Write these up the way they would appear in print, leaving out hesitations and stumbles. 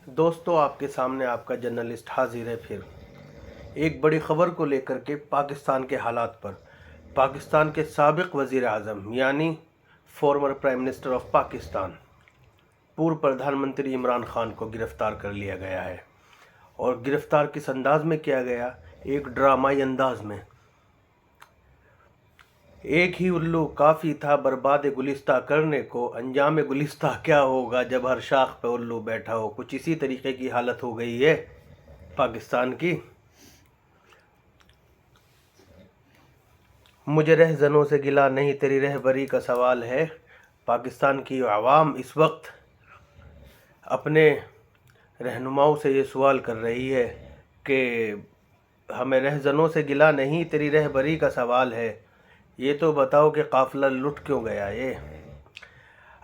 दोस्तों, आपके सामने आपका जर्नलिस्ट हाजिर है फिर एक बड़ी ख़बर को लेकर के पाकिस्तान के हालात पर। पाकिस्तान के साबिक़ वज़ीर आज़म यानी farmer prime minister of Pakistan पूर्व प्रधानमंत्री इमरान खान को गिरफ़्तार कर लिया गया है। और गिरफ़्तार किस अंदाज में किया गया? एक ड्रामाई अंदाज में। एक ही उल्लू काफ़ी था बर्बाद गुलिस्ता करने को, अंजाम गुलिस्ता क्या होगा जब हर शाख पे उल्लू बैठा हो। कुछ इसी तरीके की हालत हो गई है पाकिस्तान की। मुझे रहज़नों से गिला नहीं, तेरी रहबरी का सवाल है। पाकिस्तान की आवाम इस वक्त अपने रहनुमाओं से ये सवाल कर रही है कि हमें रहज़नों से गिला नहीं, तेरी रहबरी का सवाल है। ये तो बताओ कि काफ़िला लुट क्यों गया ये।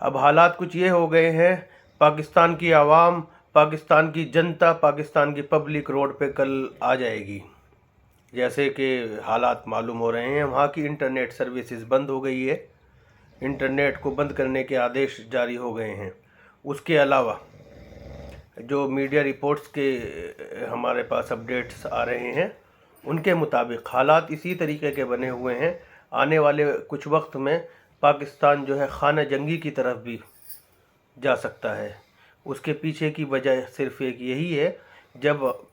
अब हालात कुछ ये हो गए हैं, पाकिस्तान की आवाम, पाकिस्तान की जनता, पाकिस्तान की पब्लिक रोड पे कल आ जाएगी। जैसे कि हालात मालूम हो रहे हैं, वहाँ की इंटरनेट सर्विसेज बंद हो गई है, इंटरनेट को बंद करने के आदेश जारी हो गए हैं। उसके अलावा जो मीडिया रिपोर्ट्स के हमारे पास अपडेट्स आ रहे हैं, उनके मुताबिक हालात इसी तरीके के बने हुए हैं। आने वाले कुछ वक्त में पाकिस्तान जो है खाना जंगी की तरफ भी जा सकता है। उसके पीछे की वजह सिर्फ़ एक यही है, जब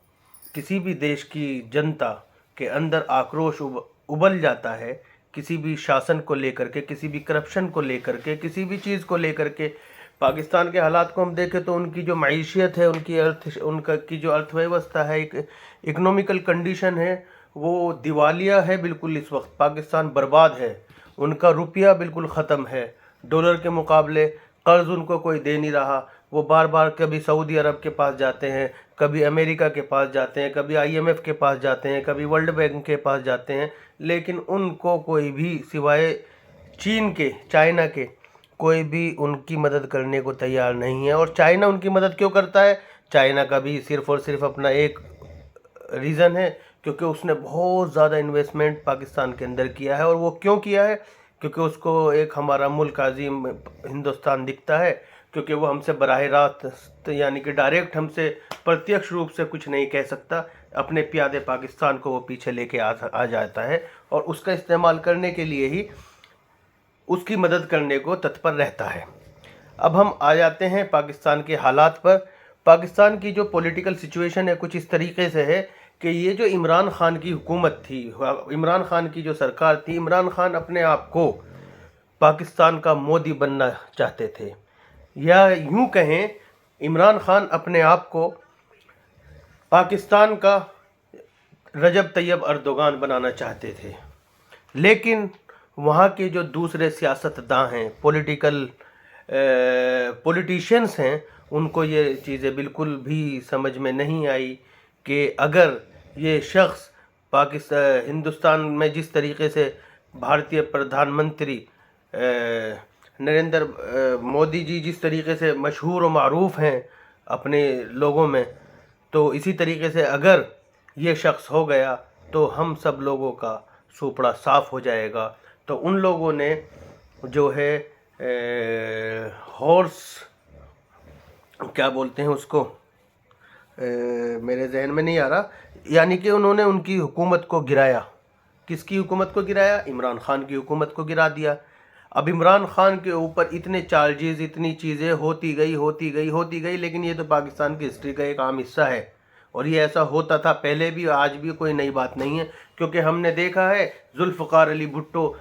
किसी भी देश की जनता के अंदर आक्रोश उबल जाता है, किसी भी शासन को लेकर के, किसी भी करप्शन को लेकर के, किसी भी चीज़ को लेकर के। पाकिस्तान के हालात को हम देखें तो उनकी जो मईशियत है, उनकी जो अर्थव्यवस्था है, एक इकनॉमिकल कंडीशन है, वो दिवालिया है बिल्कुल। इस वक्त पाकिस्तान बर्बाद है, उनका रुपया बिल्कुल ख़त्म है। डॉलर के मुकाबले कर्ज़ उनको कोई दे नहीं रहा। वो बार बार कभी सऊदी अरब के पास जाते हैं, कभी अमेरिका के पास जाते हैं, कभी IMF के पास जाते हैं, कभी वर्ल्ड बैंक के पास जाते हैं, लेकिन उनको कोई भी सिवाय चीन के, चाइना के, कोई भी उनकी मदद करने को तैयार नहीं है। और चाइना उनकी मदद क्यों करता है? चाइना का भी सिर्फ़ और सिर्फ अपना एक रीज़न है, क्योंकि उसने बहुत ज़्यादा इन्वेस्टमेंट पाकिस्तान के अंदर किया है। और वो क्यों किया है? क्योंकि उसको एक हमारा मुल्क अज़ीम हिंदुस्तान दिखता है, क्योंकि वो हमसे बराह रास्त यानी कि डायरेक्ट हमसे प्रत्यक्ष रूप से कुछ नहीं कह सकता। अपने प्यादे पाकिस्तान को वो पीछे लेके आ जाता है और उसका इस्तेमाल करने के लिए ही उसकी मदद करने को तत्पर रहता है। अब हम आ जाते हैं पाकिस्तान के हालात पर। पाकिस्तान की जो पॉलिटिकल सिचुएशन है कुछ इस तरीके से है कि ये जो इमरान खान की हुकूमत थी, इमरान खान की जो सरकार थी, इमरान खान अपने आप को पाकिस्तान का मोदी बनना चाहते थे, या यूं कहें इमरान खान अपने आप को पाकिस्तान का रजब तैयब अर्दोगान बनाना चाहते थे। लेकिन वहाँ के जो दूसरे सियासतदां हैं, पॉलिटिशियंस हैं, उनको ये चीज़ें बिल्कुल भी समझ में नहीं आई कि अगर ये शख्स हिंदुस्तान में जिस तरीके से भारतीय प्रधानमंत्री नरेंद्र मोदी जी जिस तरीके से मशहूर और मारूफ़ हैं अपने लोगों में, तो इसी तरीके से अगर ये शख्स हो गया तो हम सब लोगों का सूपड़ा साफ़ हो जाएगा। तो उन लोगों ने जो है हॉर्स क्या बोलते हैं उसको, मेरे जहन में नहीं आ रहा, यानी कि उन्होंने उनकी हुकूमत को गिराया। किसकी हुकूमत को गिराया? इमरान खान की हुकूमत को गिरा दिया। अब इमरान खान के ऊपर इतने चार्जेस, इतनी चीज़ें होती गई, लेकिन ये तो पाकिस्तान की हिस्ट्री का एक आम हिस्सा है और ये ऐसा होता था पहले भी, आज भी कोई नई बात नहीं है। क्योंकि हमने देखा है Zulfikar Ali Bhutto,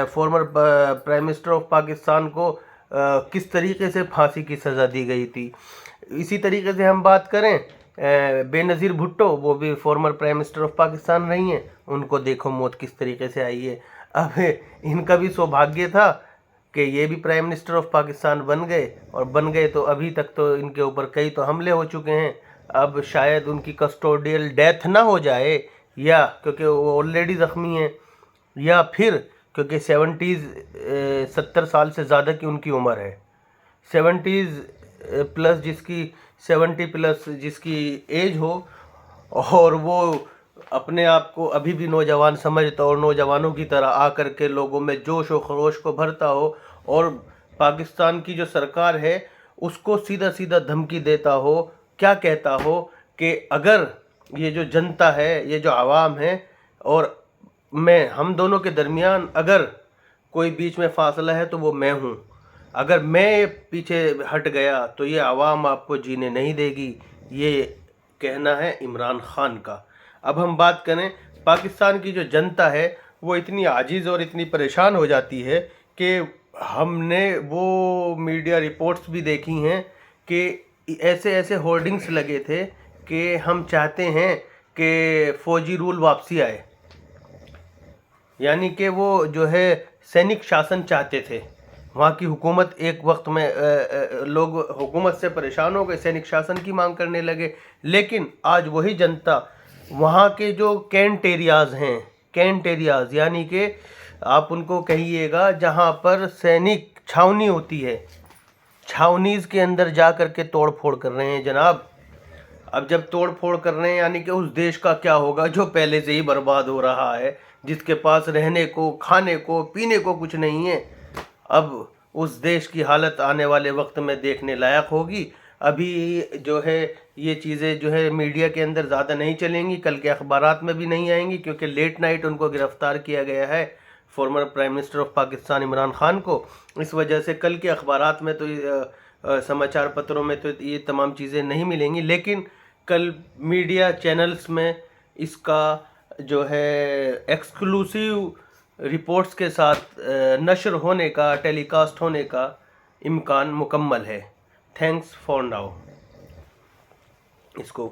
former prime minister of Pakistan को किस तरीके से फांसी की सज़ा दी गई थी। इसी तरीके से हम बात करें बेनज़ीर भुट्टो, वो भी farmer prime minister of Pakistan रही हैं, उनको देखो मौत किस तरीके से आई है। अब इनका भी सौभाग्य था कि ये भी प्राइम मिनिस्टर ऑफ पाकिस्तान बन गए, और बन गए तो अभी तक तो इनके ऊपर कई तो हमले हो चुके हैं। अब शायद उनकी कस्टोडियल डेथ ना हो जाए, या क्योंकि वो ऑलरेडी ज़ख्मी हैं, या फिर क्योंकि 70 साल से ज़्यादा की उनकी उम्र है। 70 प्लस जिसकी एज हो और वो अपने आप को अभी भी नौजवान समझता और नौजवानों की तरह आकर के लोगों में जोश और खरोश को भरता हो, और पाकिस्तान की जो सरकार है उसको सीधा सीधा धमकी देता हो کیا کہتا ہو کہ اگر یہ جو جنتا ہے، یہ جو عوام ہے اور ہم دونوں کے درمیان اگر کوئی بیچ میں فاصلہ ہے تو وہ میں ہوں، اگر میں پیچھے ہٹ گیا تو یہ عوام آپ کو جینے نہیں دے گی، یہ کہنا ہے عمران خان کا۔ اب ہم بات کریں پاکستان کی جو جنتا ہے وہ اتنی عاجز اور اتنی پریشان ہو جاتی ہے کہ ہم نے وہ میڈیا رپورٹس بھی دیکھی ہیں کہ ایسے ایسے ہورڈنگس لگے تھے کہ ہم چاہتے ہیں کہ فوجی رول واپسی آئے، یعنی کہ وہ جو ہے سینک شاسن چاہتے تھے۔ وہاں کی حکومت ایک وقت میں لوگ حکومت سے پریشان ہو گئے، سینک شاسن کی مانگ کرنے لگے، لیکن آج وہی جنتا وہاں کے جو کینٹ ایریاز ہیں، کینٹ ایریاز یعنی کہ آپ ان کو کہیے گا جہاں پر سینک چھاونی ہوتی ہے، چھاونیز کے اندر جا کر کے توڑ پھوڑ کر رہے ہیں جناب۔ اب جب توڑ پھوڑ کر رہے ہیں یعنی کہ اس دیش کا کیا ہوگا جو پہلے سے ہی برباد ہو رہا ہے، جس کے پاس رہنے کو، کھانے کو، پینے کو کچھ نہیں ہے۔ اب اس دیش کی حالت آنے والے وقت میں دیکھنے لائق ہوگی۔ ابھی جو ہے یہ چیزیں جو ہے میڈیا کے اندر زیادہ نہیں چلیں گی، کل کے اخبارات میں بھی نہیں آئیں گی، کیونکہ لیٹ نائٹ ان کو گرفتار کیا گیا ہے، former prime minister of Pakistan Imran Khan کو۔ اس وجہ سے کل کے اخبارات میں تو سماچار پتروں میں تو یہ تمام چیزیں نہیں ملیں گی، لیکن کل میڈیا چینلز میں اس کا جو ہے ایکسکلوسیو رپورٹس کے ساتھ نشر ہونے کا، ٹیلی کاسٹ ہونے کا امکان مکمل ہے۔ Thanks for now. اس کو